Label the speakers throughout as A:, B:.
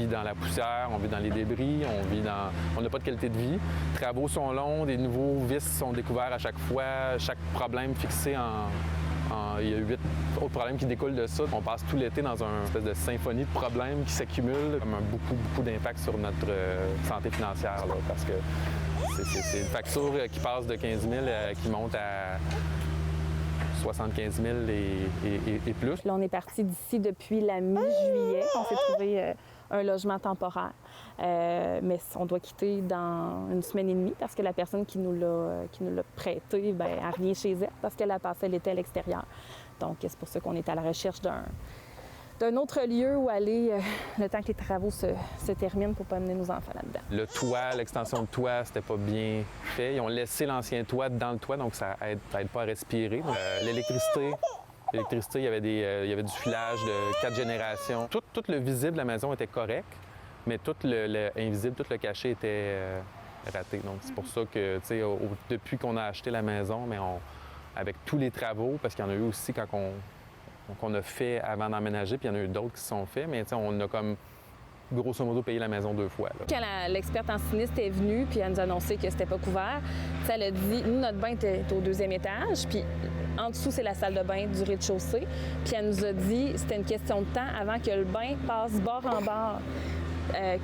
A: vit dans la poussière, on vit dans les débris, on n'a pas de qualité de vie. Les travaux sont longs, des nouveaux vices sont découverts à chaque fois, chaque problème fixé il y a 8 autres problèmes qui découlent de ça. On passe tout l'été dans une espèce de symphonie de problèmes qui s'accumulent, comme beaucoup d'impact sur notre santé financière, là, parce que c'est une facture qui passe de 15 000 qui monte à 75 000 et plus.
B: Là, on est parti d'ici depuis la mi-juillet. On s'est trouvé un logement temporaire. Mais on doit quitter dans une semaine et demie parce que la personne qui nous l'a prêté, bien, elle revient chez elle parce qu'elle a passé l'été à l'extérieur. Donc, c'est pour ça qu'on est à la recherche d'un autre lieu où aller le temps que les travaux se terminent pour ne pas amener nos enfants là-dedans.
A: Le toit, l'extension de toit, c'était pas bien fait. Ils ont laissé l'ancien toit dans le toit, donc ça aide pas à respirer. L'électricité, il y avait du filage de 4 générations. Tout le visible de la maison était correct, mais tout le invisible, tout le cachet était raté. Donc c'est pour ça que, tu sais, depuis qu'on a acheté la maison, mais avec tous les travaux, parce qu'il y en a eu aussi qu'on a fait avant d'emménager, puis il y en a eu d'autres qui se sont faits, mais on a comme grosso modo payé la maison 2 fois. Là.
B: Quand l'experte en sinistre est venue, puis elle nous a annoncé que c'était pas couvert, elle a dit, nous, notre bain était au 2e étage, puis en dessous, c'est la salle de bain du rez-de-chaussée, puis elle nous a dit, c'était une question de temps avant que le bain passe bord en bord.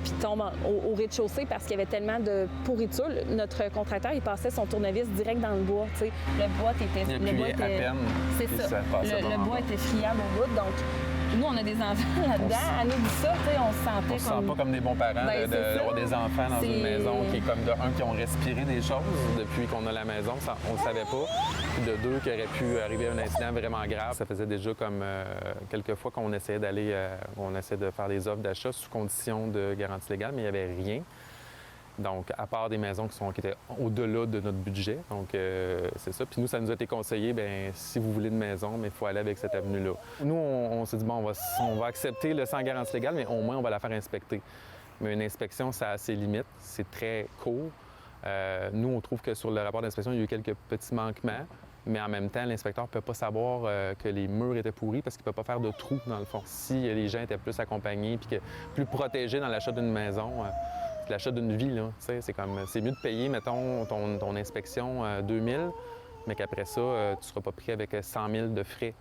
B: Puis tombe au rez-de-chaussée parce qu'il y avait tellement de pourriture. Notre contracteur, il passait son tournevis direct dans le bois. T'sais. Le bois était...
A: Il appuyait à peine.
B: C'est ça. Le bois était friable au bout. Donc, nous, on a des enfants là-dedans. Elle nous dit ça, on se sentait
A: on se sent pas comme des bons parents d'avoir des enfants dans une maison qui est comme de un, qui ont respiré des choses depuis qu'on a la maison. On le savait pas. Puis de deux, qui aurait pu arriver un incident vraiment grave. Ça faisait déjà comme quelques fois qu'on essayait on essayait de faire des offres d'achat sous condition de garantie légale, mais il n'y avait rien. Donc, à part des maisons qui étaient au-delà de notre budget. Donc, c'est ça. Puis nous, ça nous a été conseillé, bien, si vous voulez une maison, mais il faut aller avec cette avenue-là. Nous, on s'est dit, bon, on va accepter le sans garantie légale, mais au moins, on va la faire inspecter. Mais une inspection, ça a ses limites. C'est très court. Nous, on trouve que sur le rapport d'inspection, il y a eu quelques petits manquements. Mais en même temps, l'inspecteur ne peut pas savoir que les murs étaient pourris parce qu'il ne peut pas faire de trous, dans le fond. Si les gens étaient plus accompagnés puis plus protégés dans l'achat d'une maison, l'achat d'une vie, là, c'est mieux de payer, mettons, ton inspection 2 000, mais qu'après ça, tu ne seras pas pris avec 100 000 de frais.